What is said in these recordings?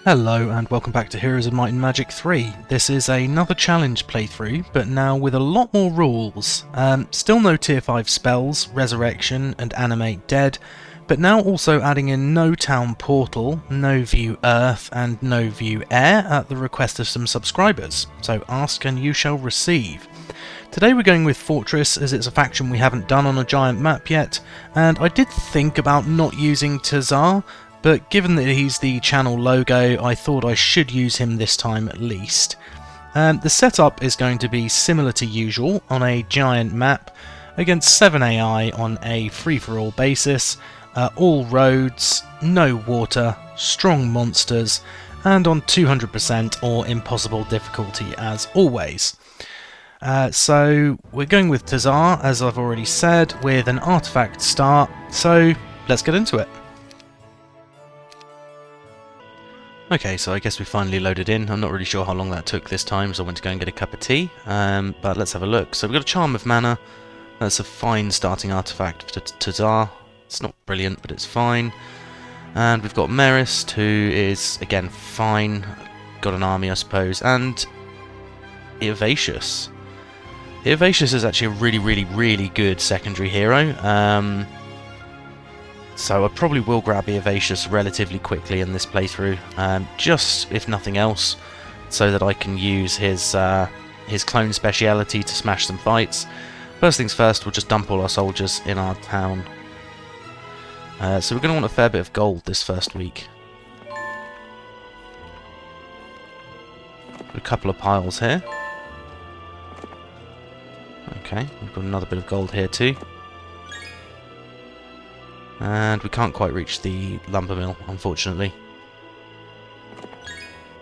Hello and welcome back to Heroes of Might and Magic 3. This is another challenge playthrough, but now with a lot more rules. Still no tier 5 spells, Resurrection and Animate Dead, but now also adding in no Town Portal, no View Earth and no View Air at the request of some subscribers, so ask and you shall receive. Today we're going with Fortress as it's a faction we haven't done on a giant map yet, and I did think about not using Tazar, but given that he's the channel logo, I thought I should use him this time at least. The setup is going to be similar to usual on a giant map against 7 AI on a free-for-all basis, all roads, no water, strong monsters, and on 200% or impossible difficulty as always. So we're going with Tazar, as I've already said, with an artifact start, so let's get into it. Okay, so I guess we finally loaded in. I'm not really sure how long that took this time, so I went to go and get a cup of tea. But let's have a look. So we've got a Charm of Mana. That's a fine starting artifact for Tazar. It's not brilliant, but it's fine. And we've got Merist, who is, again, fine. Got an army, I suppose. And Eovacious. Eovacious is actually a really good secondary hero. So I probably will grab Eovacious relatively quickly in this playthrough, just if nothing else, so that I can use his clone speciality to smash some fights. First things first, we'll just dump all our soldiers in our town. So we're going to want a fair bit of gold this first week. A couple of piles here. Okay, we've got another bit of gold here too. And we can't quite reach the lumber mill, unfortunately.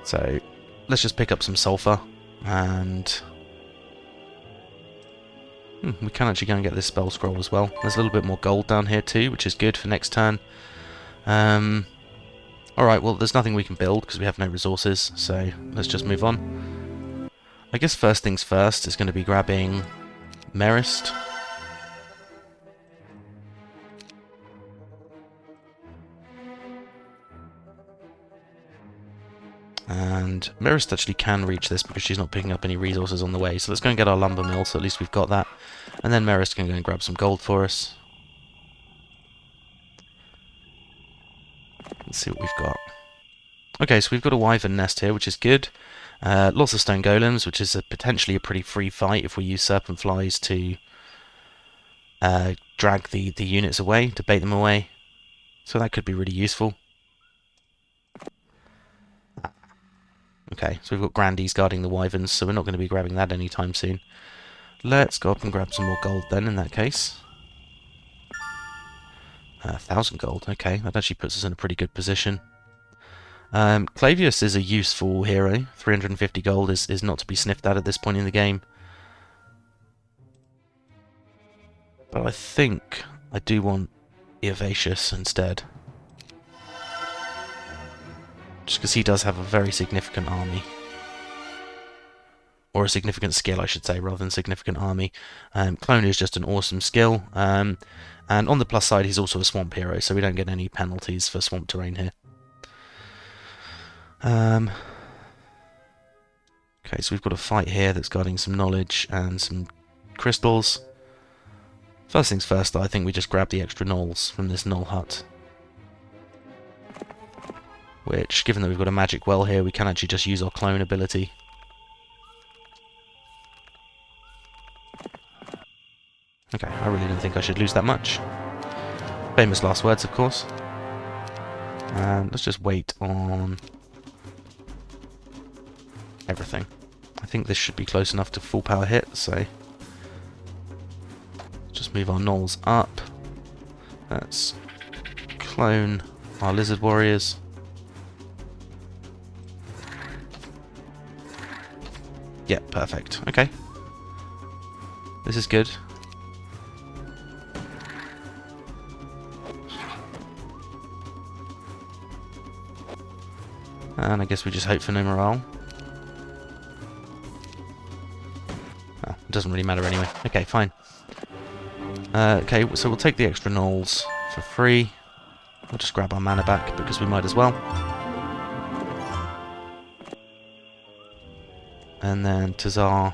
So let's just pick up some sulfur, and we can actually go and get this spell scroll as well. There's a little bit more gold down here too, which is good for next turn. Alright, well there's nothing we can build because we have no resources, so let's just move on. I guess first things first is going to be grabbing Merist. And Merist actually can reach this because she's not picking up any resources on the way. So let's go and get our lumber mill, so at least we've got that. And then Merist can go and grab some gold for us. Let's see what we've got. Okay, so we've got a wyvern nest here, which is good. Lots of stone golems, which is potentially a pretty free fight if we use serpent flies to drag the units away, to bait them away. So that could be really useful. Okay, so we've got Grandies guarding the wyverns, so we're not going to be grabbing that anytime soon. Let's go up and grab some more gold then, in that case. 1,000 gold, okay, that actually puts us in a pretty good position. Clavius is a useful hero. 350 gold is not to be sniffed at this point in the game. But I think I do want Eovacious instead. Just because he does have a very significant army. Or a significant skill, I should say, rather than significant army. Clone is just an awesome skill. And on the plus side, he's also a swamp hero, so we don't get any penalties for swamp terrain here. Okay, so we've got a fight here that's guarding some knowledge and some crystals. First things first, I think we just grab the extra gnolls from this gnoll hut. Which, given that we've got a magic well here, we can actually just use our clone ability. Okay, I really don't think I should lose that much. Famous last words, of course. And let's just wait on everything. I think this should be close enough to full power hit, so just move our gnolls up. Let's clone our lizard warriors. Yeah, perfect. Okay. This is good. And I guess we just hope for no morale. Oh, it doesn't really matter anyway. Okay, fine. Okay, so we'll take the extra gnolls for free. We'll just grab our mana back because we might as well. And then Tazar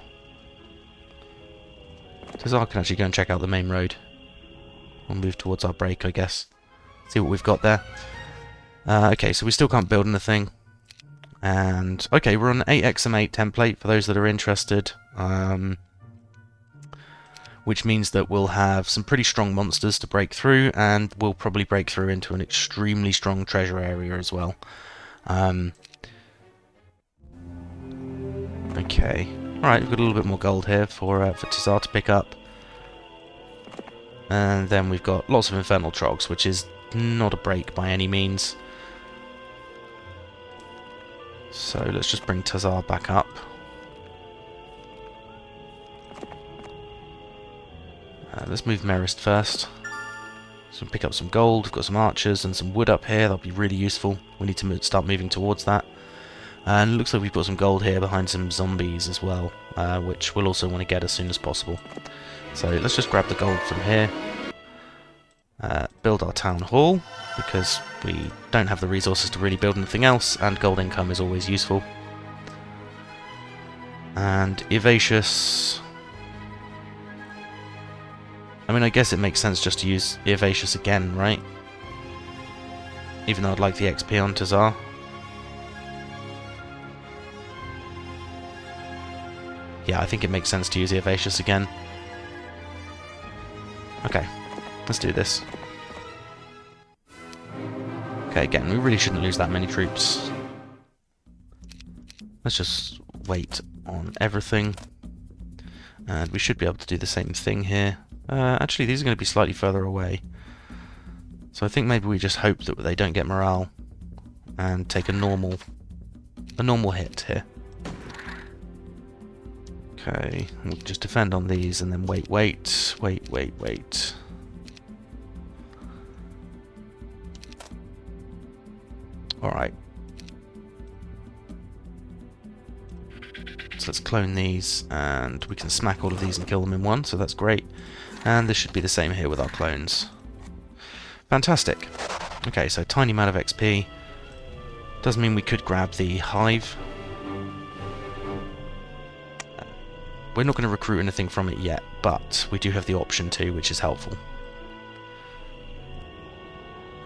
can actually go and check out the main road. We'll move towards our break, I guess. See what we've got there. Okay, so we still can't build anything. And, okay, we're on an 8xm8 template for those that are interested. Which means that we'll have some pretty strong monsters to break through, and we'll probably break through into an extremely strong treasure area as well. Okay. Alright, we've got a little bit more gold here for Tazar to pick up. And then we've got lots of infernal trogs, which is not a break by any means. So let's just bring Tazar back up. Let's move Merist first. So pick up some gold, we've got some archers and some wood up here, that'll be really useful. We need to start moving towards that. And it looks like we've got some gold here behind some zombies as well, which we'll also want to get as soon as possible. So let's just grab the gold from here. Build our town hall, because we don't have the resources to really build anything else, and gold income is always useful. And Evacious... I mean, I guess it makes sense just to use Evacious again, right? Even though I'd like the XP on Tazar. Yeah, I think it makes sense to use Evacious again. Okay, let's do this. Okay, again, we really shouldn't lose that many troops. Let's just wait on everything. And we should be able to do the same thing here. Actually, these are going to be slightly further away. So I think maybe we just hope that they don't get morale and take a normal hit here. Okay, we'll just defend on these and then wait. Alright. So let's clone these, and we can smack all of these and kill them in one, so that's great. And this should be the same here with our clones. Fantastic. Okay, so tiny amount of XP. Does mean we could grab the Hive. We're not going to recruit anything from it yet, but we do have the option to, which is helpful.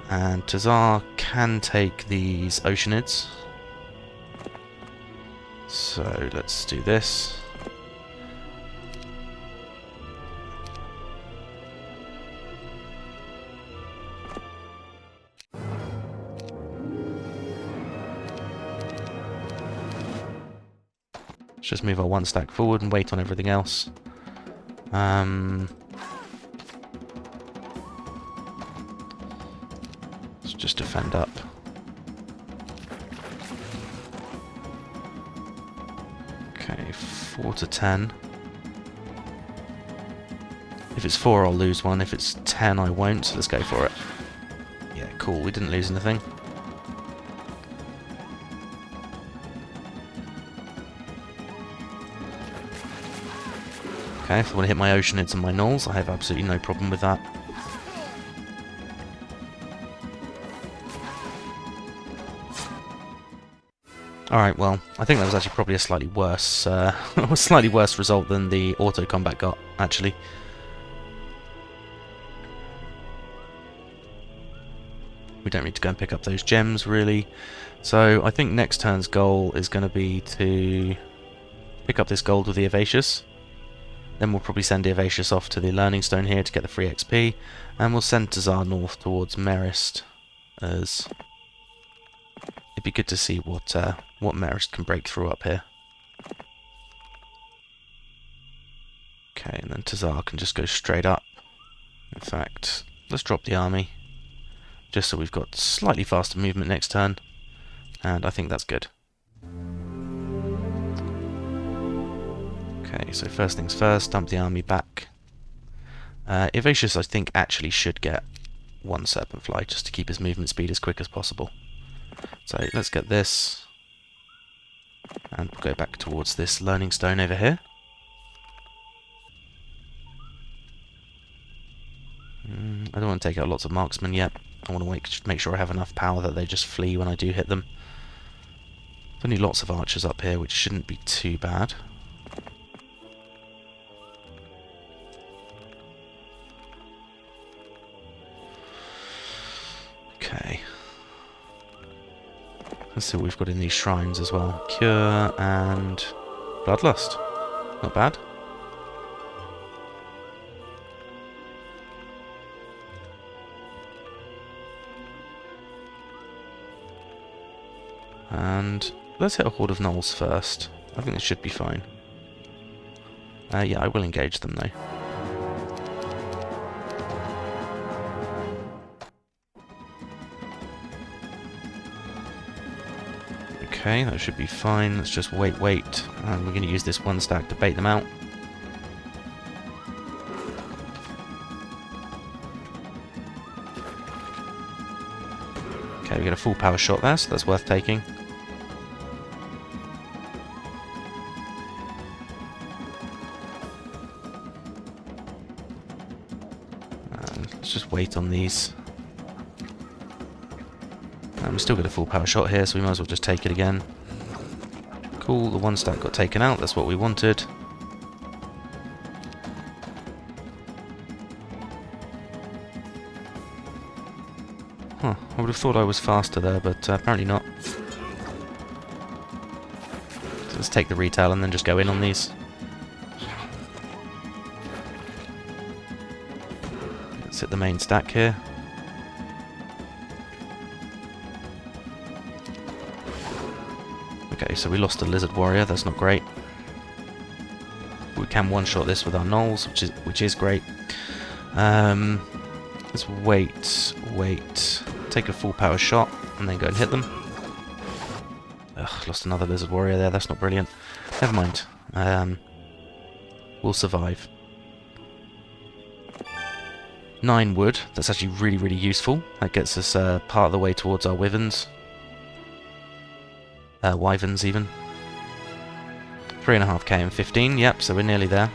And Tazar can take these Oceanids. So let's do this. Let's just move our one stack forward and wait on everything else. Let's just defend up. Okay, 4 to 10. If it's 4, I'll lose one. If it's 10, I won't, so let's go for it. Yeah, cool, we didn't lose anything. Okay, if I want to hit my Oceanids and my Gnolls, I have absolutely no problem with that. Alright, well, I think that was actually probably a slightly worse result than the auto combat got, actually. We don't need to go and pick up those gems, really. So I think next turn's goal is going to be to pick up this gold with the Evacious. Then we'll probably send the Evacious off to the Learning Stone here to get the free XP. And we'll send Tazar north towards Merist, as it'd be good to see what Merist can break through up here. Okay, and then Tazar can just go straight up. In fact, let's drop the army, just so we've got slightly faster movement next turn, and I think that's good. Okay, so first things first, dump the army back. Evacious, I think, actually should get one Serpentfly, just to keep his movement speed as quick as possible. So let's get this, and we'll go back towards this Learning Stone over here. I don't want to take out lots of marksmen yet. I want to make sure I have enough power that they just flee when I do hit them. There's only lots of archers up here, which shouldn't be too bad. Okay. Let's see what we've got in these shrines as well. Cure and Bloodlust. Not bad. And let's hit a horde of gnolls first. I think this should be fine. Yeah, I will engage them though. Okay, that should be fine. Let's just wait. And we're going to use this one stack to bait them out. Okay, we get a full power shot there, so that's worth taking. Let's just wait on these. We still get a full power shot here, so we might as well just take it again. Cool, the one stack got taken out, that's what we wanted. Huh, I would have thought I was faster there, but apparently not. So let's take the retail and then just go in on these. Let's hit the main stack here. Okay, so we lost a lizard warrior, that's not great. We can one-shot this with our gnolls, which is great. Let's wait. Take a full power shot, and then go and hit them. Ugh, lost another lizard warrior there, that's not brilliant. Never mind. We'll survive. 9 wood, that's actually really, really useful. That gets us part of the way towards our wyverns. Wyverns even. 3.5k and 15, yep, so we're nearly there.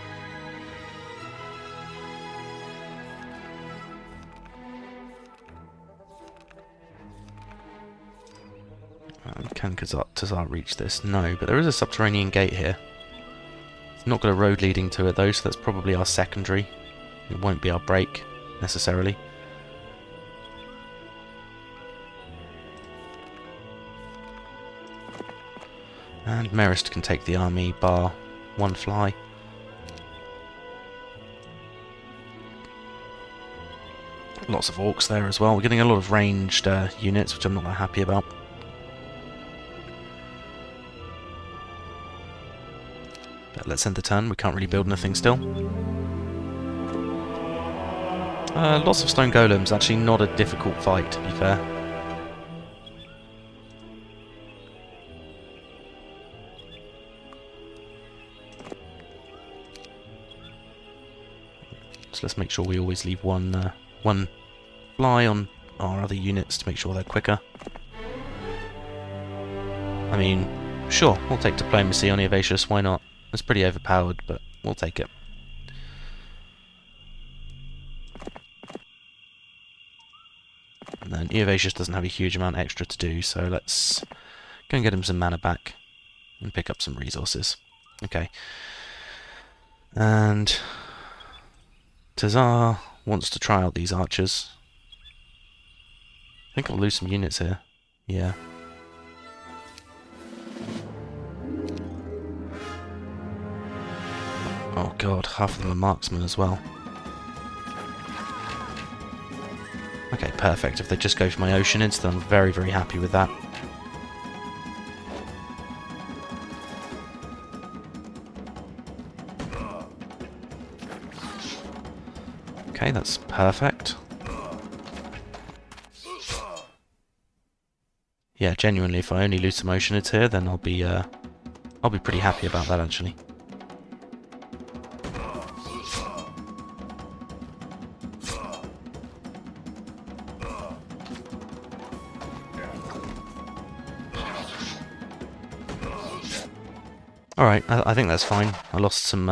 Can Tazar reach this? No, but there is a subterranean gate here. It's not got a road leading to it though, so that's probably our secondary. It won't be our break, necessarily. And Merist can take the army, bar one fly. Lots of orcs there as well. We're getting a lot of ranged units, which I'm not that happy about. But let's end the turn. We can't really build anything still. Lots of stone golems. Actually not a difficult fight, to be fair. So let's make sure we always leave one fly on our other units to make sure they're quicker. I mean, sure, we'll take diplomacy on Evacious, why not? It's pretty overpowered, but we'll take it. And then Evacious doesn't have a huge amount extra to do, so let's go and get him some mana back and pick up some resources. Okay. And Tazar wants to try out these archers. I think I'll lose some units here. Yeah. Oh god, half of them are marksmen as well. Okay, perfect. If they just go for my Oceanids, then I'm very, very happy with that. Okay, that's perfect. Yeah, genuinely, if I only lose some Oceanids here, then I'll be pretty happy about that, actually. Alright, I think that's fine. I lost some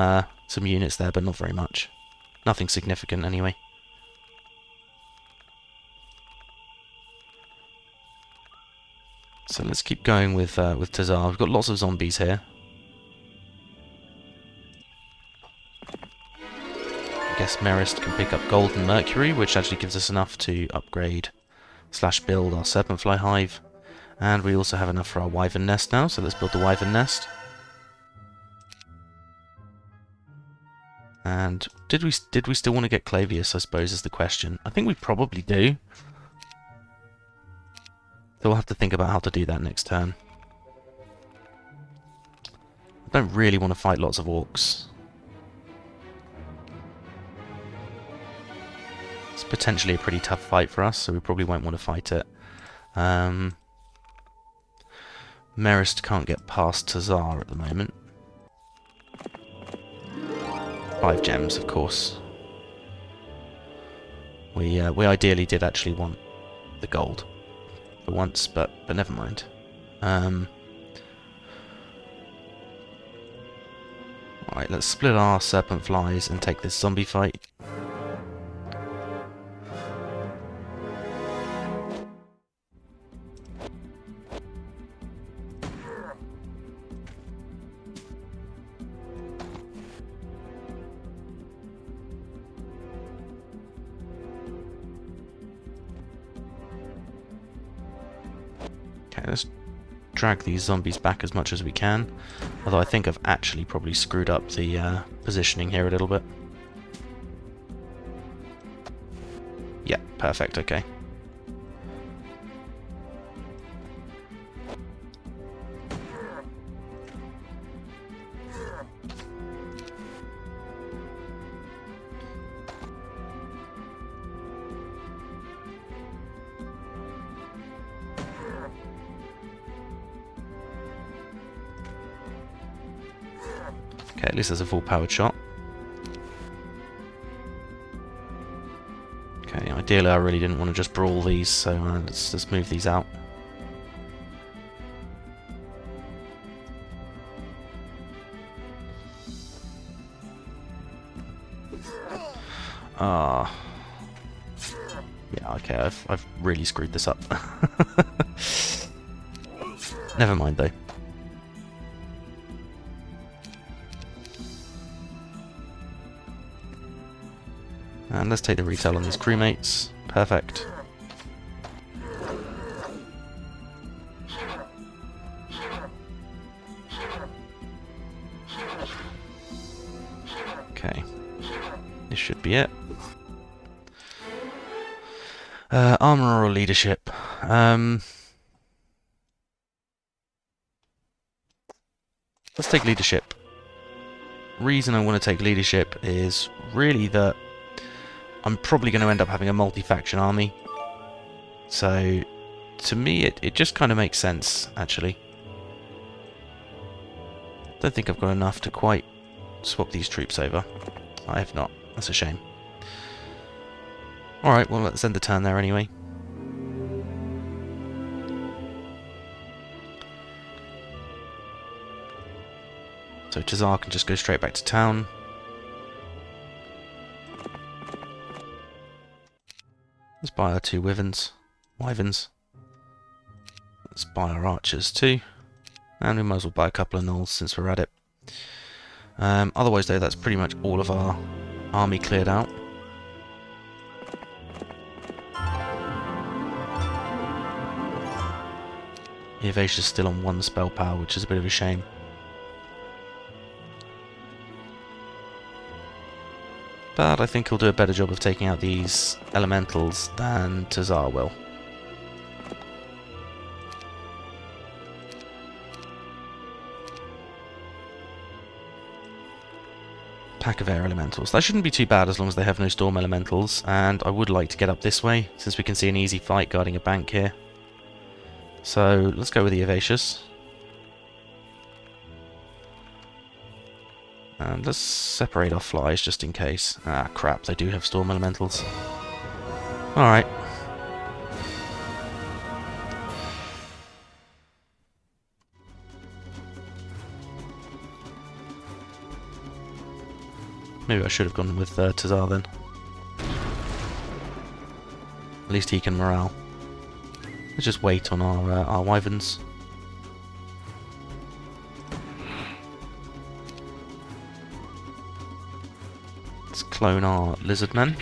units there, but not very much. Nothing significant, anyway. So let's keep going with Tazar. We've got lots of zombies here. I guess Merist can pick up gold and mercury, which actually gives us enough to upgrade / build our Serpentfly hive. And we also have enough for our wyvern nest now, so let's build the wyvern nest. And did we still want to get Clavius, I suppose, is the question. I think we probably do. So we'll have to think about how to do that next turn. I don't really want to fight lots of orcs. It's potentially a pretty tough fight for us, so we probably won't want to fight it. Merist can't get past Tazar at the moment. 5 gems, of course. We ideally did actually want the gold for once, but never mind. Alright, let's split our serpent flies and take this zombie fight. Okay, let's drag these zombies back as much as we can. Although I think I've actually probably screwed up the positioning here a little bit. Yeah, perfect, okay. Okay, at least there's a full powered shot. Okay, ideally I really didn't want to just brawl these, so let's move these out. Yeah, okay, I've really screwed this up. Never mind though. And let's take the retail on these crewmates. Perfect. Okay. This should be it. Armor or leadership? Let's take leadership. Reason I want to take leadership is really that I'm probably going to end up having a multi-faction army. So, to me, it just kind of makes sense, actually. Don't think I've got enough to quite swap these troops over. I have not. That's a shame. Alright, well, let's end the turn there anyway. So Tazar can just go straight back to town. Let's buy our 2 wyverns. Let's buy our archers too. And we might as well buy a couple of gnolls since we're at it. Otherwise though, that's pretty much all of our army cleared out. Evasia's still on 1 spell power, which is a bit of a shame. But I think he'll do a better job of taking out these elementals than Tazar will. Pack of air elementals. That shouldn't be too bad as long as they have no storm elementals, and I would like to get up this way, since we can see an easy fight guarding a bank here. So let's go with the Evasius. And let's separate our flies just in case. Ah, crap, they do have storm elementals. Alright. Maybe I should have gone with Tazar then. At least he can morale. Let's just wait on our wyverns. Let's clone our lizard men.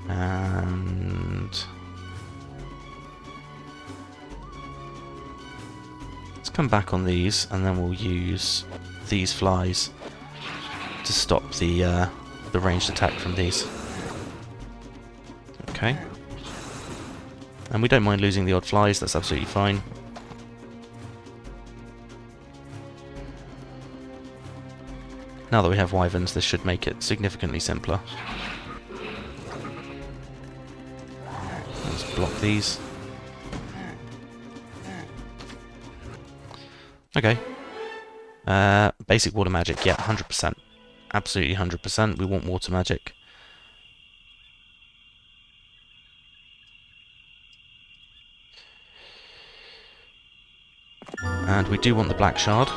And let's come back on these, and then we'll use these flies to stop the ranged attack from these. Okay. And we don't mind losing the odd flies, that's absolutely fine. Now that we have wyverns, this should make it significantly simpler. Let's block these. Okay. Basic water magic, yeah, 100%. Absolutely 100%. We want water magic. And we do want the black shard.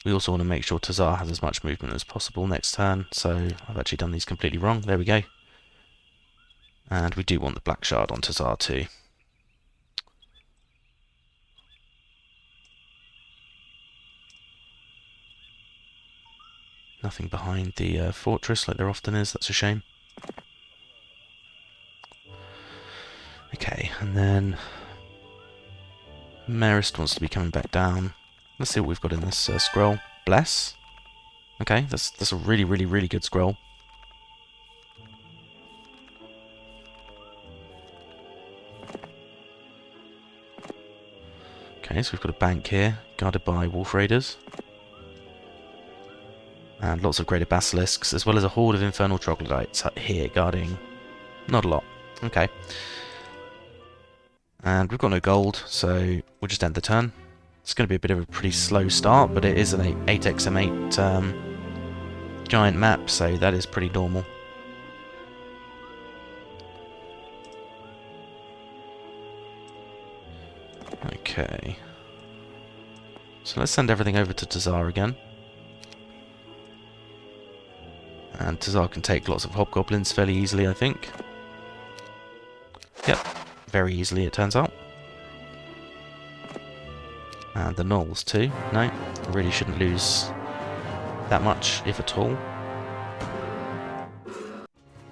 We also want to make sure Tazar has as much movement as possible next turn, so I've actually done these completely wrong. There we go. And we do want the black shard on Tazar too. Nothing behind the fortress like there often is, that's a shame. Okay, and then Marist wants to be coming back down. Let's see what we've got in this scroll. Bless. Okay, that's a really, really, really good scroll. Okay, so we've got a bank here, guarded by wolf raiders. And lots of greater basilisks, as well as a horde of infernal troglodytes here guarding not a lot. Okay. And we've got no gold, so we'll just end the turn. It's going to be a bit of a pretty slow start, but it is an 8xm8 giant map, so that is pretty normal. Okay. So let's send everything over to Tazar again. And Tazar can take lots of hobgoblins fairly easily, I think. Yep, very easily it turns out. And the gnolls too. No, I really shouldn't lose that much, if at all.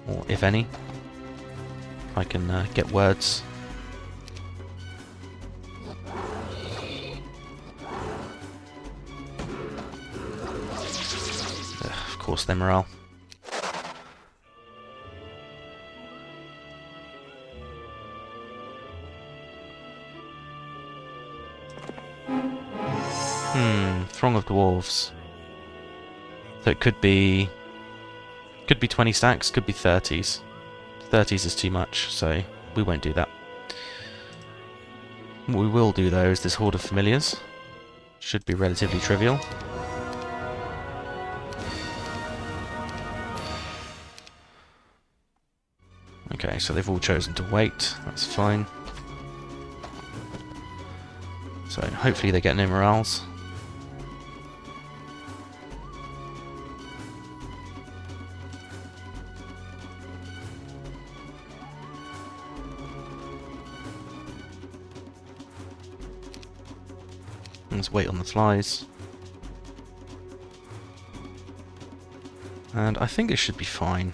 Or if any. If I can get words. Of course, their morale. Throng of dwarves. So it could be 20 stacks, could be 30s. 30s is too much, so we won't do that. What we will do though is this horde of familiars. Should be relatively trivial. Okay, so they've all chosen to wait, that's fine. So hopefully they get no morales. Let's wait on the flies. And I think it should be fine.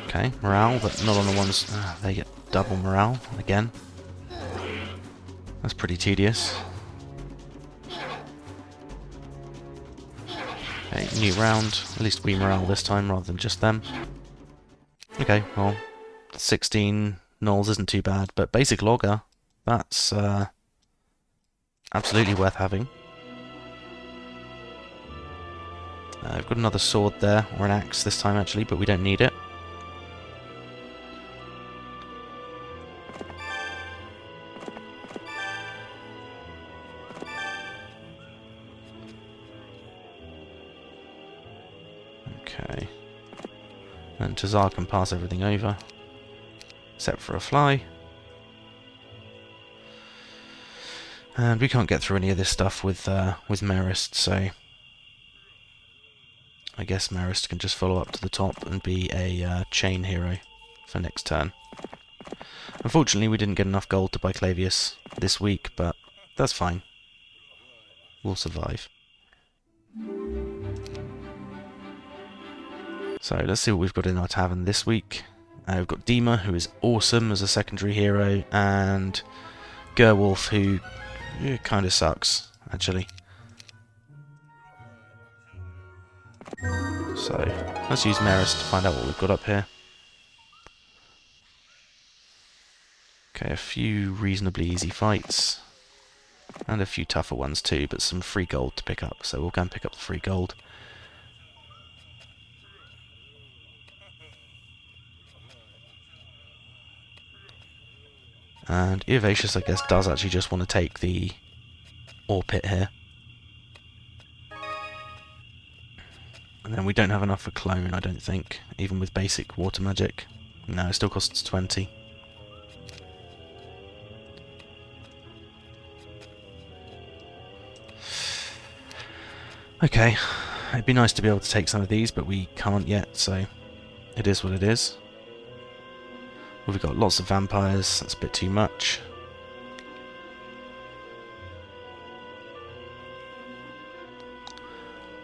Okay, morale, but not on the ones... they get double morale, again. That's pretty tedious. Okay, new round. At least we morale this time rather than just them. Okay, well, 16 gnolls isn't too bad, but basic logger, that's absolutely worth having. I've got another sword there, or an axe this time actually, but we don't need it. Okay. And Tazar can pass everything over. Except for a fly. And we can't get through any of this stuff with Marist, so I guess Marist can just follow up to the top and be a chain hero for next turn. Unfortunately, we didn't get enough gold to buy Clavius this week, but that's fine. We'll survive. So let's see what we've got in our tavern this week. We've got Dima, who is awesome as a secondary hero, and Gerwolf, who kind of sucks, actually. So let's use Marist to find out what we've got up here. Okay, a few reasonably easy fights. And a few tougher ones too, but some free gold to pick up. So we'll go and pick up the free gold. And Eovacious, I guess, does actually just want to take the ore pit here. And then we don't have enough for clone, I don't think, even with basic water magic. No, it still costs 20. Okay, it'd be nice to be able to take some of these, but we can't yet, so it is what it is. Well, we've got lots of vampires, that's a bit too much.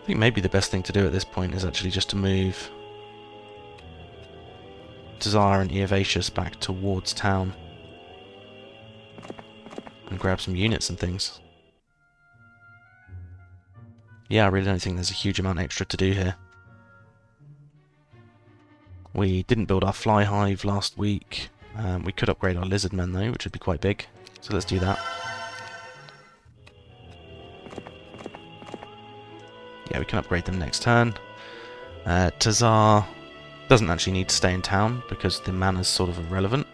I think maybe the best thing to do at this point is actually just to move Tazar and Eovacious back towards town and grab some units and things. Yeah, I really don't think there's a huge amount extra to do here. We didn't build our fly hive last week. We could upgrade our lizard men though, which would be quite big. So let's do that. Yeah, we can upgrade them next turn. Tazar doesn't actually need to stay in town because the mana's sort of irrelevant.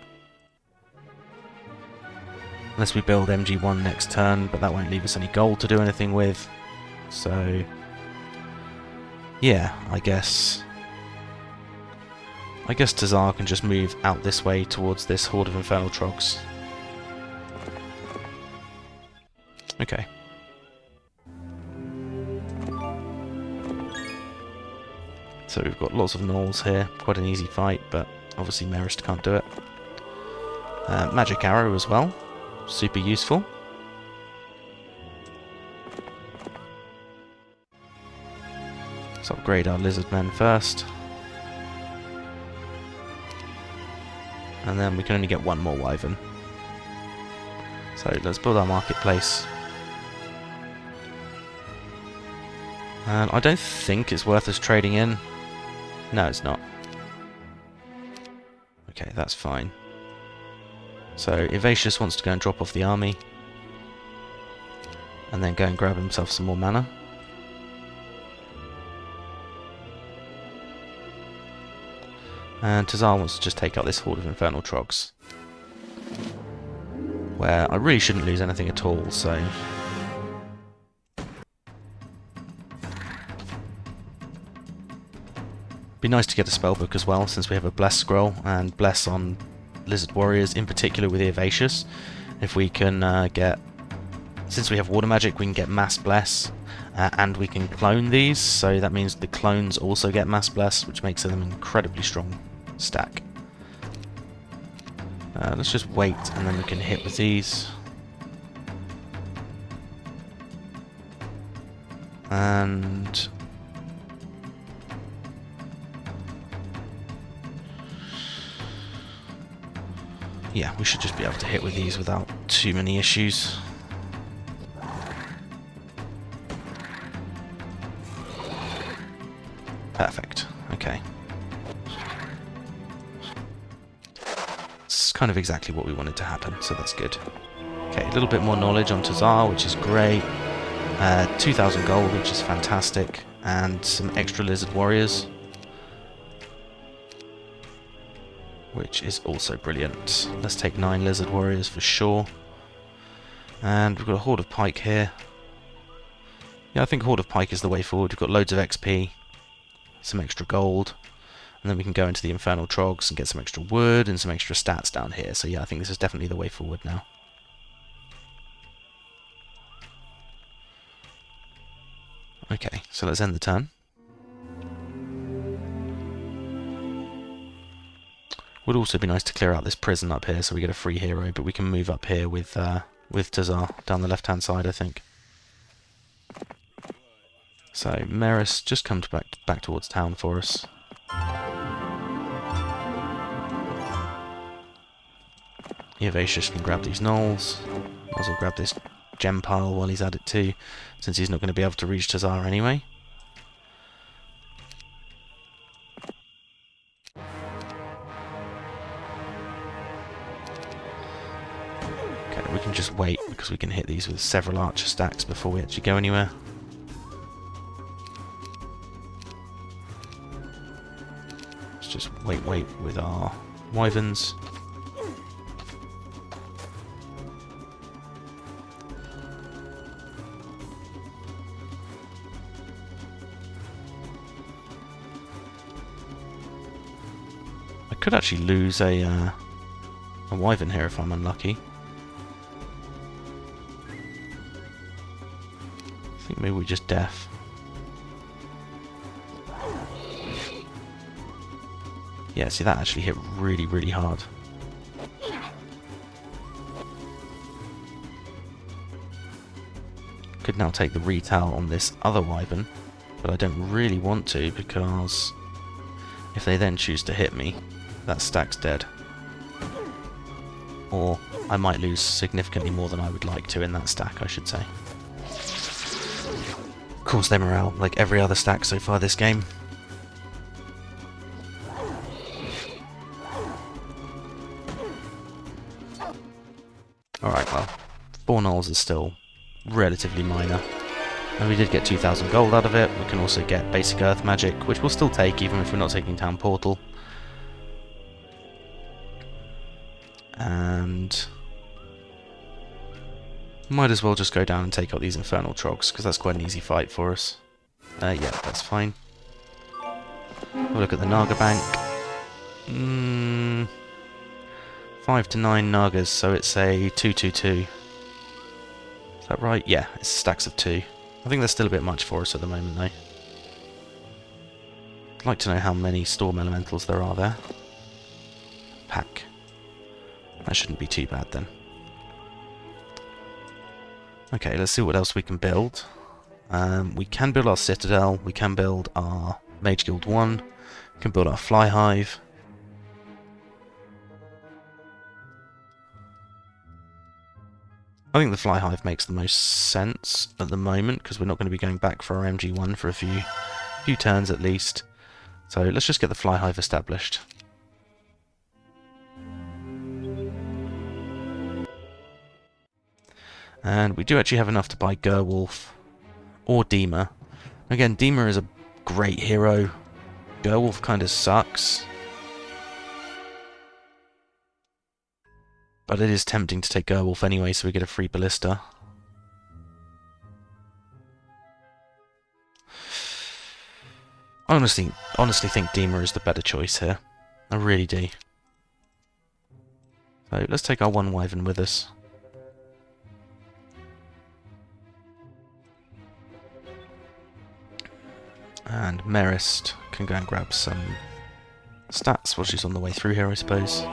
Unless we build MG1 next turn, but that won't leave us any gold to do anything with. So, yeah, I guess Tazar can just move out this way towards this horde of infernal trogs. Okay. So we've got lots of gnolls here, quite an easy fight, but obviously Marist can't do it. Magic arrow as well, super useful. Let's upgrade our lizard men first. And then we can only get one more wyvern. So let's build our marketplace. And I don't think it's worth us trading in. No, it's not. Okay, that's fine. So Eovacious wants to go and drop off the army. And then go and grab himself some more mana. And Tazar wants to just take out this horde of infernal trogs. Where I really shouldn't lose anything at all, so... Be nice to get a spellbook as well, since we have a Bless scroll, and Bless on Lizard Warriors, in particular with Eovacious. If we can get... Since we have Water Magic, we can get Mass Bless, and we can clone these, so that means the clones also get Mass Bless, which makes them an incredibly strong stack. Let's just wait, and then we can hit with these. And... yeah, we should just be able to hit with these without too many issues. Perfect. Okay. It's kind of exactly what we wanted to happen, so that's good. Okay, a little bit more knowledge on Tazar, which is great. 2,000 gold, which is fantastic. And some extra lizard warriors, which is also brilliant. Let's take 9 lizard warriors for sure. And we've got a horde of pike here. Yeah, I think horde of pike is the way forward. We've got loads of XP. some extra gold, and then we can go into the Infernal Trogs and get some extra wood and some extra stats down here. So yeah, I think this is definitely the way forward now. Okay, so let's end the turn. Would also be nice to clear out this prison up here so we get a free hero, but we can move up here with Tazar down the left-hand side, I think. So Maris just comes back towards town for us. Evacious can grab these gnolls. Might as well grab this gem pile while he's at it too, since he's not going to be able to reach Tazar anyway. Okay, we can just wait because we can hit these with several archer stacks before we actually go anywhere. Let's just wait with our wyverns. I could actually lose a wyvern here if I'm unlucky. I think maybe we just deaf. Yeah, see, that actually hit really, really hard. Could now take the retail on this other wyvern, but I don't really want to because if they then choose to hit me, that stack's dead. Or I might lose significantly more than I would like to in that stack, I should say. Of course, their morale, like every other stack so far this game. Alright, well, 4 gnolls is still relatively minor. And we did get 2,000 gold out of it. We can also get basic earth magic, which we'll still take even if we're not taking town portal. And might as well just go down and take out these infernal trogs, because that's quite an easy fight for us. Yeah, that's fine. We'll look at the Naga bank. 5 to 9 Nagas, so it's a 2-2-2. Is that right? Yeah, it's stacks of 2. I think that's still a bit much for us at the moment, though. I'd like to know how many storm elementals there are there. Pack. That shouldn't be too bad, then. Okay, let's see what else we can build. We can build our Citadel, we can build our Mage Guild 1, we can build our Fly Hive. I think the Fly Hive makes the most sense at the moment, because we're not going to be going back for our MG1 for a few turns at least. So let's just get the Fly Hive established. And we do actually have enough to buy Gerwolf or Dima. Again, Dima is a great hero. Gerwolf kind of sucks. But it is tempting to take Gerwolf anyway, so we get a free ballista. I honestly think Dima is the better choice here. I really do. So let's take our one wyvern with us. And Merist can go and grab some stats while she's on the way through here, I suppose.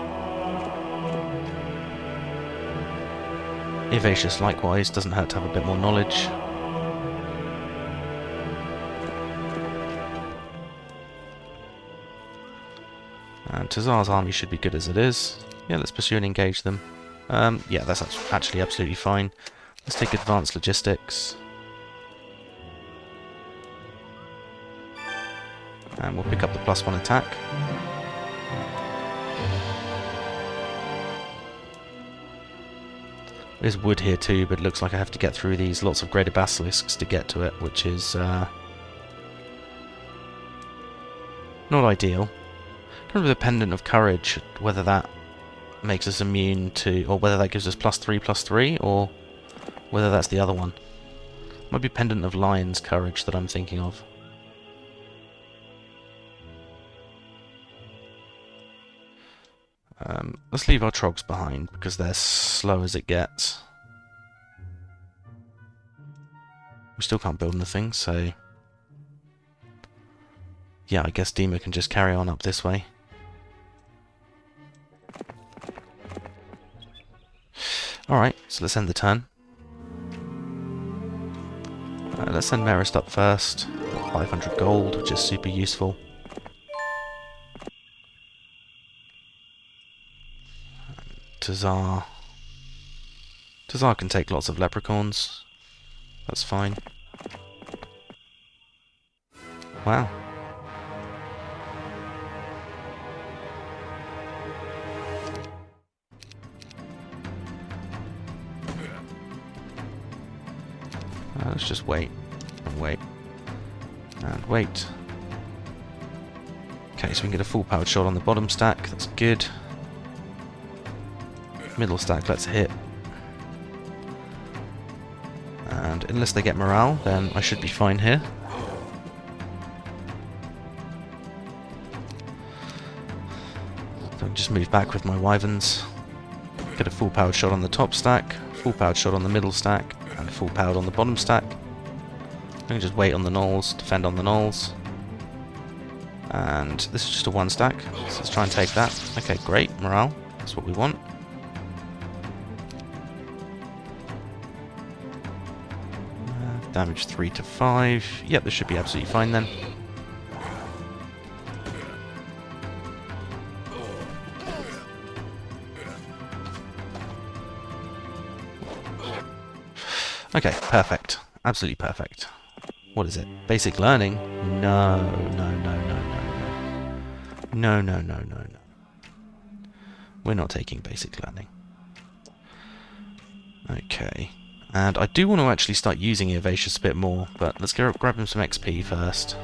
Evacious, likewise, doesn't hurt to have a bit more knowledge. And Tazar's army should be good as it is. Yeah, let's pursue and engage them. Yeah, that's actually absolutely fine. Let's take advanced logistics. And we'll pick up the +1 attack. There's wood here too, but it looks like I have to get through these lots of greater basilisks to get to it, which is not ideal. I don't know the Pendant of Courage, whether that makes us immune to, or whether that gives us +3/+3, or whether that's the other one. Might be Pendant of Lion's Courage that I'm thinking of. Let's leave our trogs behind, because they're slow as it gets. We still can't build anything, so... yeah, I guess Dima can just carry on up this way. Alright, so let's end the turn. Let's send Merist up first. 500 gold, which is super useful. Tazar. Tazar can take lots of leprechauns. That's fine. Wow. Let's just wait. And wait. And wait. Okay, so we can get a full powered shot on the bottom stack. That's good. Middle stack, let's hit. And unless they get morale, then I should be fine here. So I can just move back with my wyverns. Get a full powered shot on the top stack, full powered shot on the middle stack, and full powered on the bottom stack. I can just wait on the knolls, defend on the knolls. And this is just a one stack, so let's try and take that. Okay, great, morale, that's what we want. Damage 3 to 5. Yep, this should be absolutely fine then. Okay, perfect. Absolutely perfect. What is it? Basic learning? No, no, no, no, no, no. No, no, no, no, no. We're not taking basic learning. Okay. And I do want to actually start using Evacious a bit more, but let's go grab him some XP first.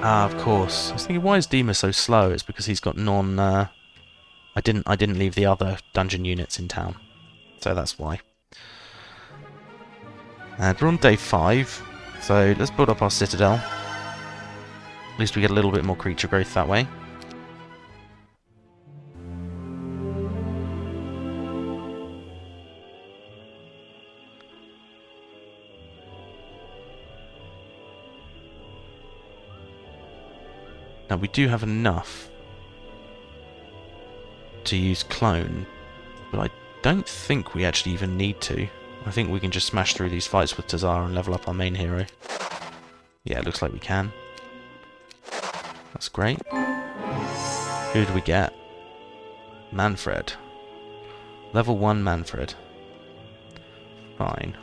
Ah, of course. I was thinking, why is Dima so slow? It's because he's got non... I didn't leave the other dungeon units in town, so that's why. And we're on day 5, so let's build up our citadel. At least we get a little bit more creature growth that way. Now we do have enough to use clone, but I don't think we actually even need to. I think we can just smash through these fights with Tazar and level up our main hero. Yeah, it looks like we can. That's great. Who do we get? Manfred. Level 1 Manfred. Fine.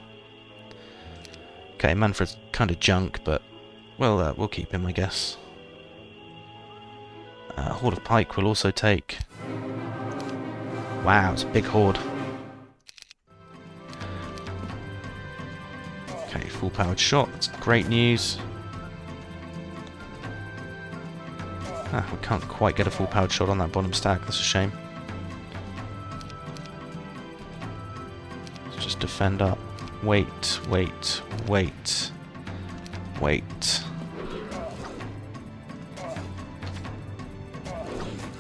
Okay, Manfred's kind of junk, but we'll keep him, I guess. Horde of Pike will also take. Wow, it's a big horde. Okay, full powered shot. That's great news. Ah, we can't quite get a full powered shot on that bottom stack. That's a shame. Let's just defend up. Wait, wait, wait, wait.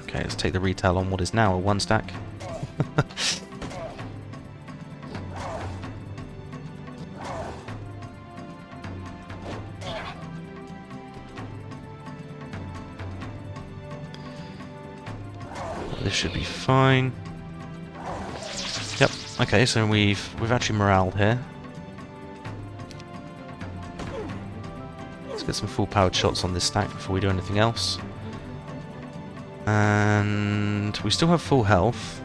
Okay, let's take the retail on what is now a one stack. This should be fine. Yep. Okay, so we've actually moraled here. Let's get some full powered shots on this stack before we do anything else. And we still have full health.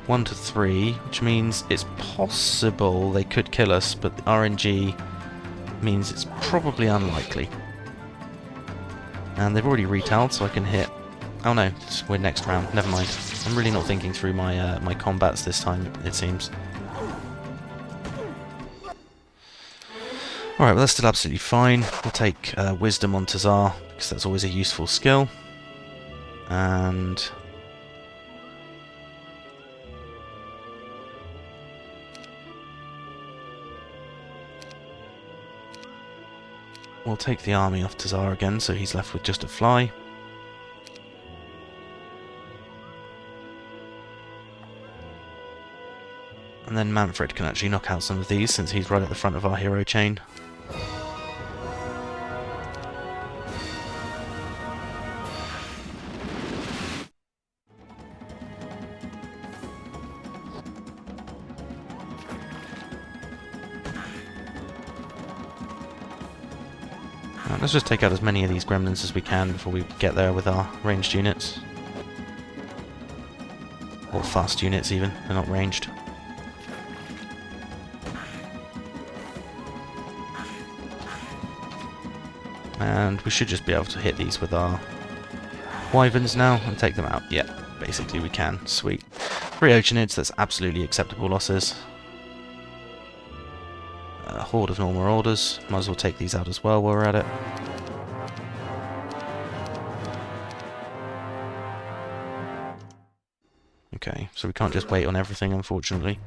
1 to 3, which means it's possible they could kill us, but the RNG means it's probably unlikely. And they've already retailed, so I can hit. Oh no, we're next round. Never mind. I'm really not thinking through my my combats this time, it seems. Alright, well that's still absolutely fine. We'll take Wisdom on Tazar, because that's always a useful skill. And... We'll take the army off Tazar again, so he's left with just a fly. And then Manfred can actually knock out some of these, since he's right at the front of our hero chain. Let's just take out as many of these gremlins as we can before we get there with our ranged units. Or fast units even, they're not ranged. And we should just be able to hit these with our wyverns now and take them out. Yeah, basically we can. Sweet. 3 oceanids, that's absolutely acceptable losses. A horde of normal orders. Might as well take these out as well while we're at it. Okay, so we can't just wait on everything, unfortunately.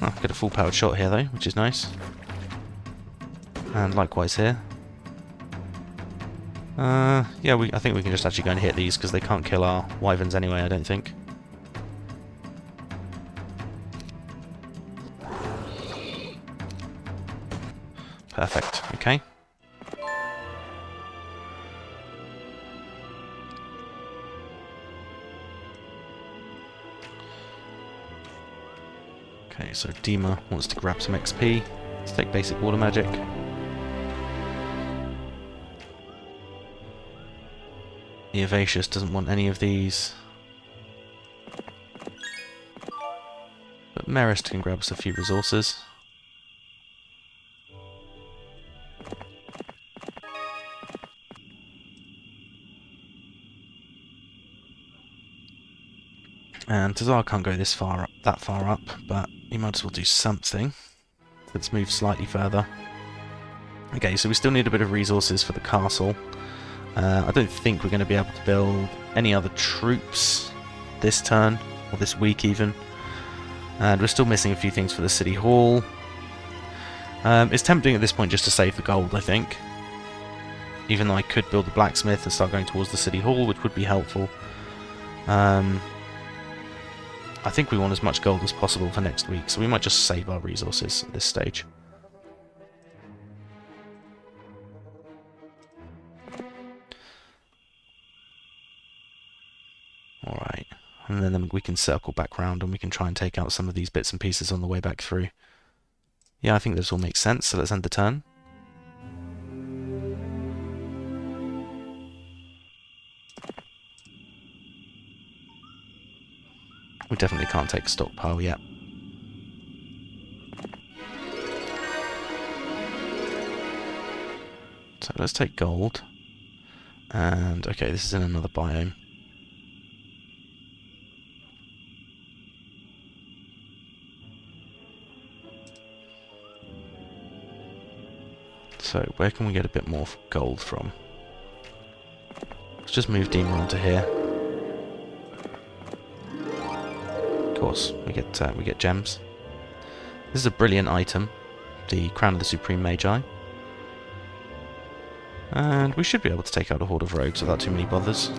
Oh, get a full-powered shot here, though, which is nice. And likewise here. Yeah, I think we can just actually go and hit these, because they can't kill our wyverns anyway, I don't think. Perfect, okay. Okay, so Dima wants to grab some XP. Let's take basic water magic. The Evacious doesn't want any of these. But Merist can grab us a few resources. And Tazar can't go this far up, that far up, but he might as well do something. Let's move slightly further. Okay, so we still need a bit of resources for the castle. I don't think we're going to be able to build any other troops this turn, or this week even. And we're still missing a few things for the city hall. It's tempting at this point just to save the gold, I think. Even though I could build the blacksmith and start going towards the city hall, which would be helpful. I think we want as much gold as possible for next week, so we might just save our resources at this stage. Alright, and then we can circle back round and we can try and take out some of these bits and pieces on the way back through. Yeah, I think this all makes sense, so let's end the turn. We definitely can't take a stockpile yet. So let's take gold. And, okay, this is in another biome. So, where can we get a bit more gold from? Let's just move Demon onto here. Of course, we get gems. This is a brilliant item, the Crown of the Supreme Magi. And we should be able to take out a horde of rogues without too many bothers.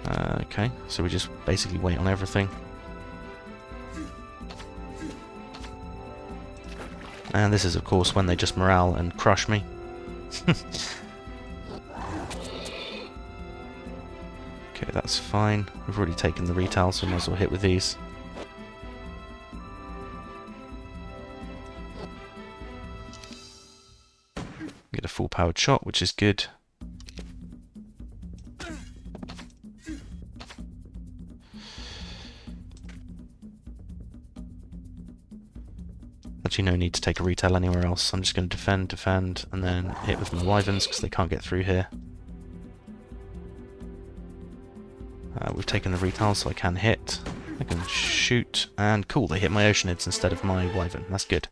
Okay, so we just basically wait on everything. And this is, of course, when they just morale and crush me. Okay, that's fine. We've already taken the retail, so we might as well hit with these. Get a full-powered shot, which is good. Actually, no need to take a retail anywhere else. I'm just going to defend, and then hit with my wyverns, because they can't get through here. We've taken the retail, so I can hit. I can shoot, and cool, they hit my oceanids instead of my wyvern. That's good.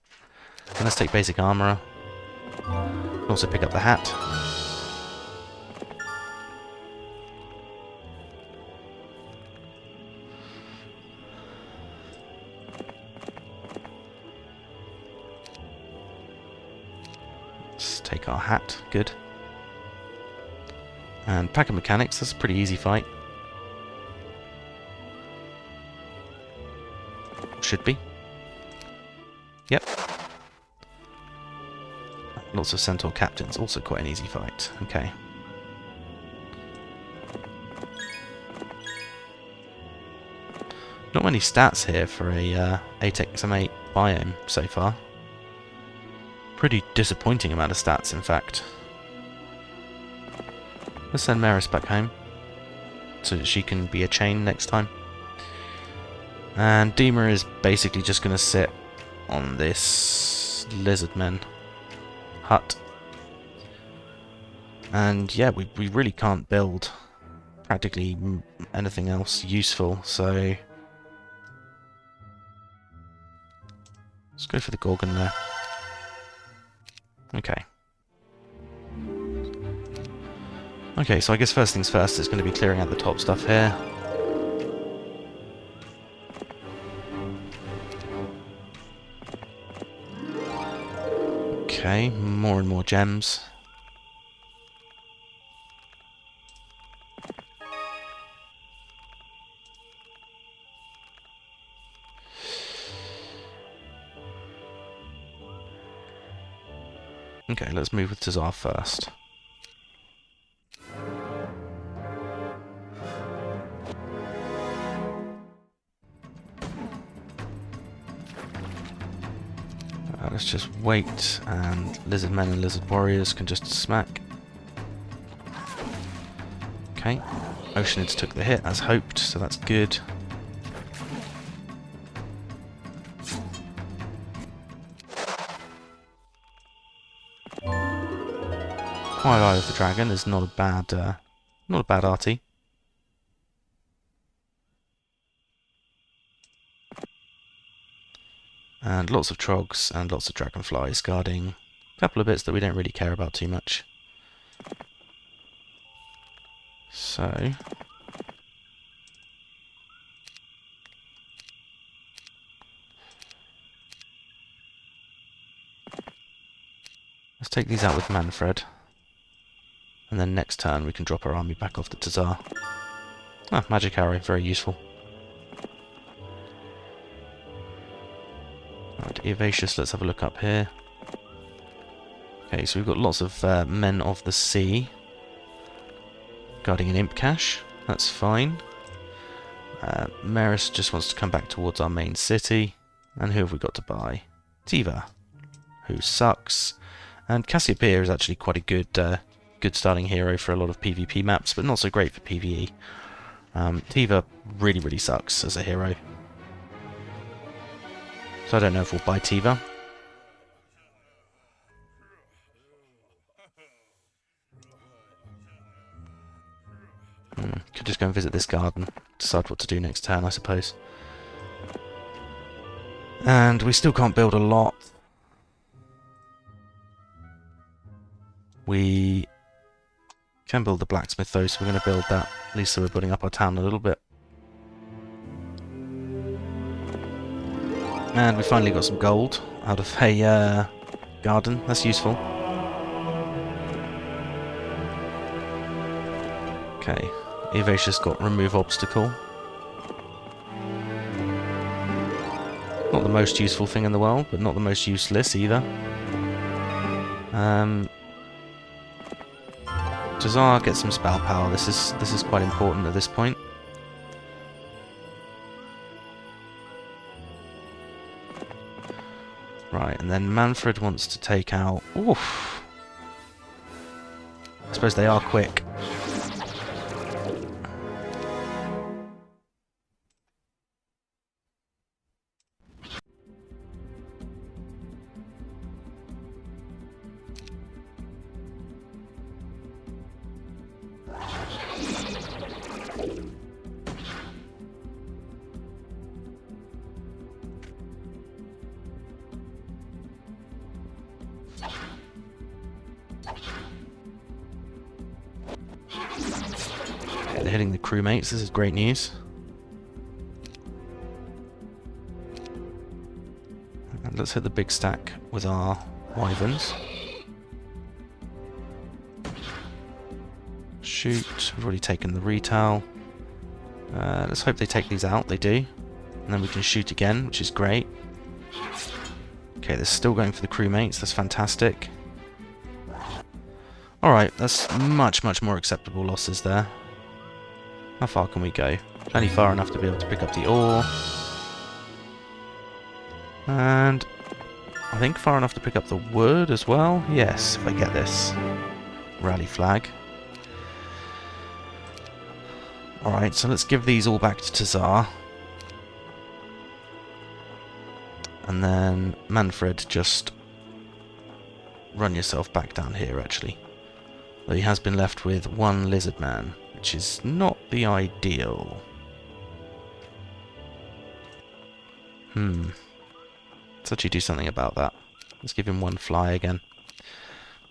And let's take basic armourer. Also pick up the hat. Let's take our hat. Good. And pack of mechanics. That's a pretty easy fight. Should be. Yep. Lots of centaur captains. Also quite an easy fight. Okay. Not many stats here for a 8xm8 biome so far. Pretty disappointing amount of stats, in fact. Let's send Maris back home so that she can be a chain next time. And Dima is basically just going to sit on this lizardman hut. And yeah, we really can't build practically anything else useful, so let's go for the Gorgon there. Okay. Okay, so I guess first things first is going to be clearing out the top stuff here. Okay, more and more gems. Okay, let's move with Tazar first. Let's just wait, and lizardmen and lizard warriors can just smack. Okay, Oceanids took the hit as hoped, so that's good. Quiet Eye of the Dragon is not a bad arty. And lots of trogs and lots of dragonflies guarding a couple of bits that we don't really care about too much. So let's take these out with Manfred. And then next turn we can drop our army back off to Tazar. Ah, magic arrow, very useful. Right, Evacious, let's have a look up here. Okay, so we've got lots of men of the sea guarding an imp cache. That's fine. Maris just wants to come back towards our main city. And who have we got to buy? Tiva, who sucks. And Cassiopeia is actually quite a good starting hero for a lot of PvP maps, but not so great for PvE. Tiva really, really sucks as a hero. So I don't know if we'll buy Tiva. Could just go and visit this garden. Decide what to do next turn, I suppose. And we still can't build a lot. We can build the blacksmith though, so we're going to build that, at least so we're building up our town a little bit. And we finally got some gold out of a garden, that's useful. Okay, Evacious got remove obstacle. Not the most useful thing in the world, but not the most useless either. Tazar gets some spell power. This is quite important at this point. Right, and then Manfred wants to take out... Oof! I suppose they are quick. They're hitting the crewmates, this is great news. And let's hit the big stack with our wyverns. Shoot. We've already taken the retail. Let's hope they take these out. They do. And then we can shoot again, which is great. Okay, they're still going for the crewmates. That's fantastic. Alright, that's much, much more acceptable losses there. How far can we go? Only far enough to be able to pick up the ore. And I think far enough to pick up the wood as well. Yes, if I get this. Rally flag. Alright, so let's give these all back to Tazar. And then, Manfred, just run yourself back down here, actually. Though he has been left with one lizard man, which is not the ideal. Let's actually do something about that. Let's give him one fly again.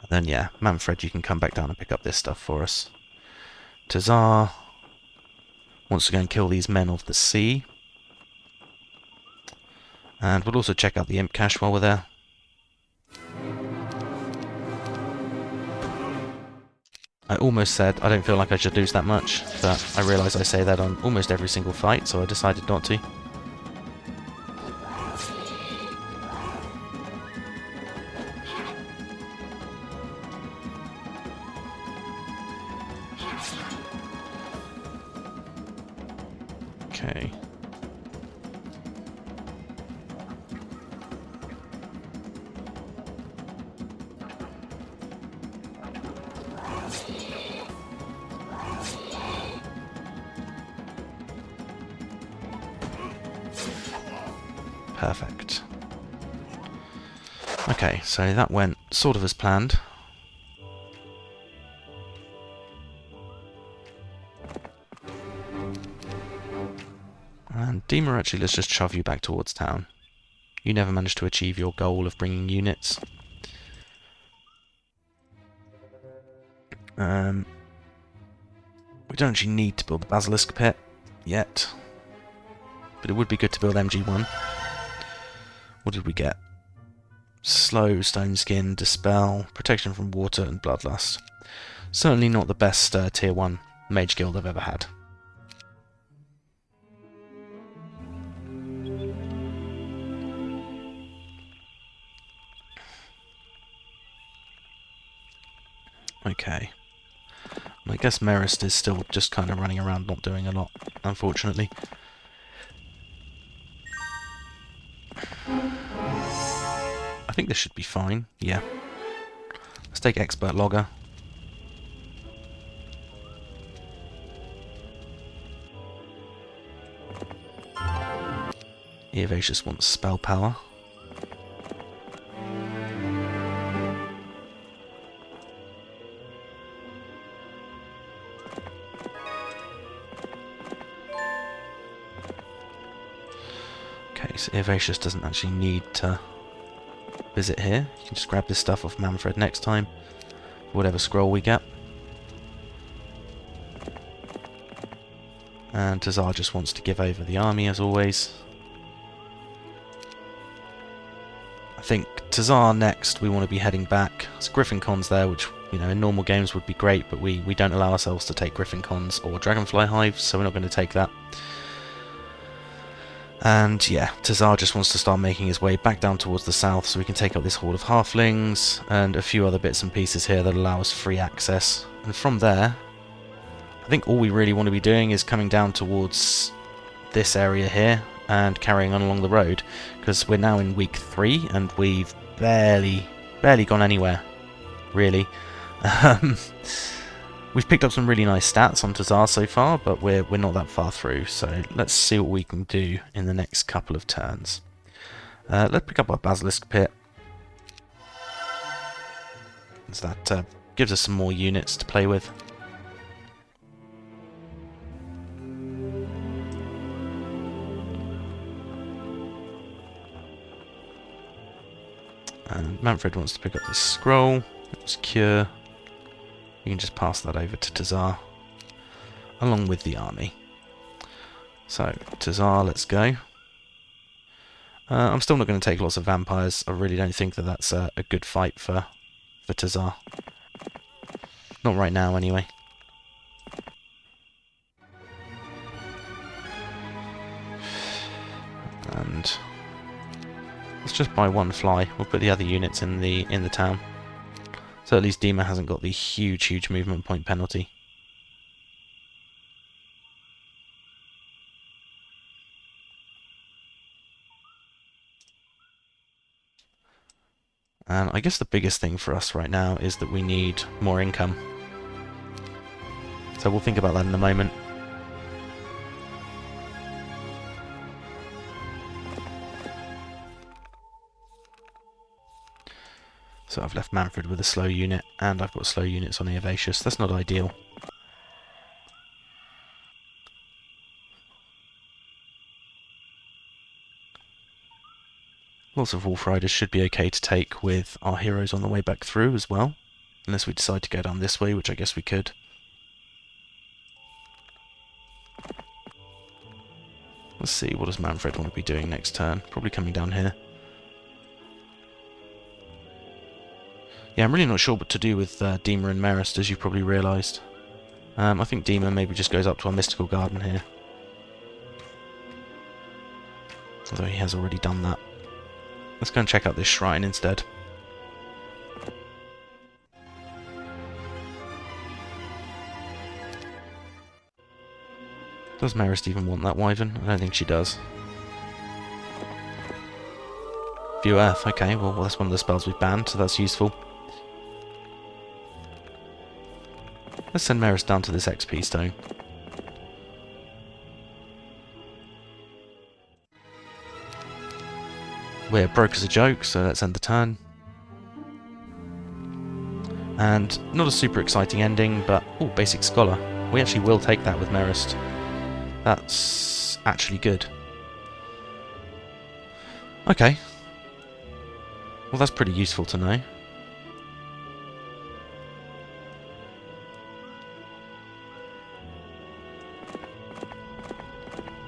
And then, yeah, Manfred, you can come back down and pick up this stuff for us. Tazar wants to go and kill these men of the sea. And we'll also check out the imp cache while we're there. I almost said I don't feel like I should lose that much, but I realise I say that on almost every single fight, so I decided not to. Okay. Perfect. Okay, so that went sort of as planned. And Dima, actually, let's just shove you back towards town. You never managed to achieve your goal of bringing units. We don't actually need to build the Basilisk Pit yet. But it would be good to build MG1. What did we get? Slow, Stone Skin, Dispel, Protection from Water, and Bloodlust. Certainly not the best Tier 1 Mage Guild I've ever had. Okay. I guess Merist is still just kind of running around not doing a lot, unfortunately. I think this should be fine, yeah. Let's take Expert Logger. Eovacious wants Spell Power. Okay, so Eovacious doesn't actually need to visit here. You can just grab this stuff off Manfred next time, whatever scroll we get. And Tazar just wants to give over the army as always. I think Tazar next, we want to be heading back. There's Griffin cons there, which, you know, in normal games would be great, but we don't allow ourselves to take Griffin cons or Dragonfly Hives, so we're not going to take that. And yeah, Tazar just wants to start making his way back down towards the south so we can take up this horde of halflings and a few other bits and pieces here that allow us free access. And from there, I think all we really want to be doing is coming down towards this area here and carrying on along the road, because we're now in week 3 and we've barely gone anywhere, really. We've picked up some really nice stats on Tazar so far, but we're not that far through, so let's see what we can do in the next couple of turns. Let's pick up our Basilisk Pit. So that gives us some more units to play with. And Manfred wants to pick up this scroll. It's Cure. You can just pass that over to Tazar, along with the army. So, Tazar, let's go. I'm still not going to take lots of vampires. I really don't think that that's a good fight for Tazar. Not right now, anyway. And let's just buy one fly. We'll put the other units in the town. So at least Dima hasn't got the huge movement point penalty. And I guess the biggest thing for us right now is that we need more income. So we'll think about that in a moment. So I've left Manfred with a slow unit, and I've got slow units on the Evacious. That's not ideal. Lots of Wolf Riders should be okay to take with our heroes on the way back through as well. Unless we decide to go down this way, which I guess we could. Let's see, what does Manfred want to be doing next turn? Probably coming down here. Yeah, I'm really not sure what to do with Dima and Merist, as you've probably realised. I think Dima maybe just goes up to our Mystical Garden here. Although he has already done that. Let's go and check out this shrine instead. Does Merist even want that wyvern? I don't think she does. View Earth, okay, well that's one of the spells we've banned, so that's useful. Let's send Merist down to this XP stone. We're broke as a joke, so let's end the turn. And not a super exciting ending, but... oh, Basic Scholar. We actually will take that with Merist. That's actually good. Okay. Well, that's pretty useful to know.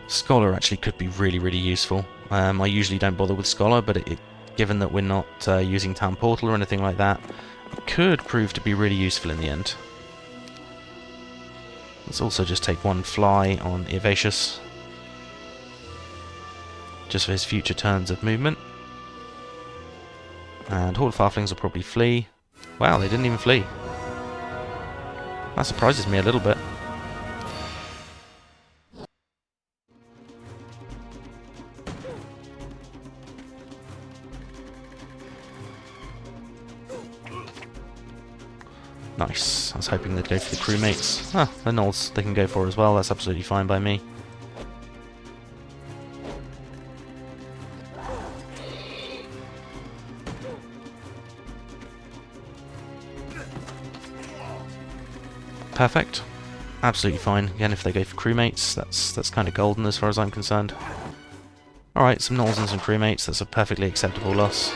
Scholar actually could be really useful. I usually don't bother with Scholar, but given that we're not using Town Portal or anything like that, it could prove to be really useful in the end. Let's also just take one fly on Evacious, just for his future turns of movement. And Horde of Farflings will probably flee. Wow, they didn't even flee. That surprises me a little bit. Nice. I was hoping they'd go for the crewmates. Ah, the Gnolls they can go for as well. That's absolutely fine by me. Perfect. Absolutely fine. Again, if they go for crewmates, that's kind of golden as far as I'm concerned. Alright, some Gnolls and some crewmates. That's a perfectly acceptable loss.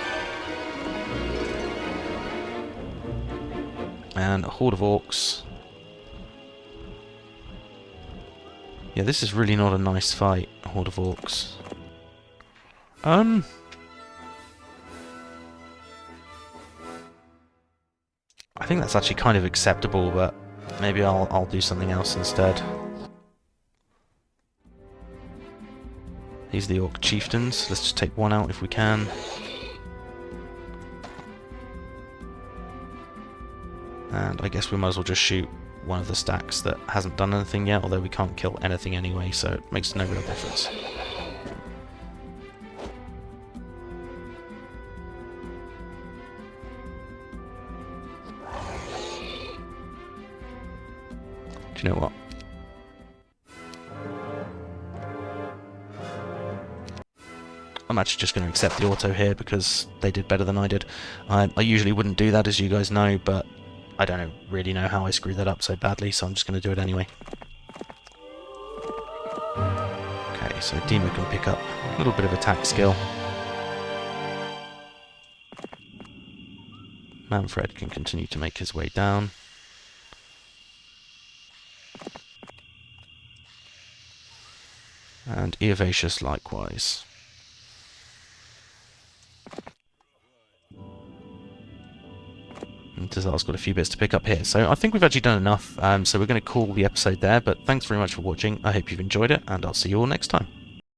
And a Horde of Orcs. Yeah, this is really not a nice fight, a Horde of Orcs. I think that's actually kind of acceptable, but maybe I'll do something else instead. These are the Orc Chieftains. Let's just take one out if we can. And I guess we might as well just shoot one of the stacks that hasn't done anything yet, although we can't kill anything anyway, so it makes no real difference. Do you know what? I'm actually just going to accept the auto here because they did better than I did. I usually wouldn't do that, as you guys know, but I don't really know how I screwed that up so badly, so I'm just going to do it anyway. Okay, so Dima can pick up a little bit of attack skill. Manfred can continue to make his way down. And Eovacious likewise. And Tazar's got a few bits to pick up here. So I think we've actually done enough, so we're going to call the episode there, but thanks very much for watching. I hope you've enjoyed it, and I'll see you all next time.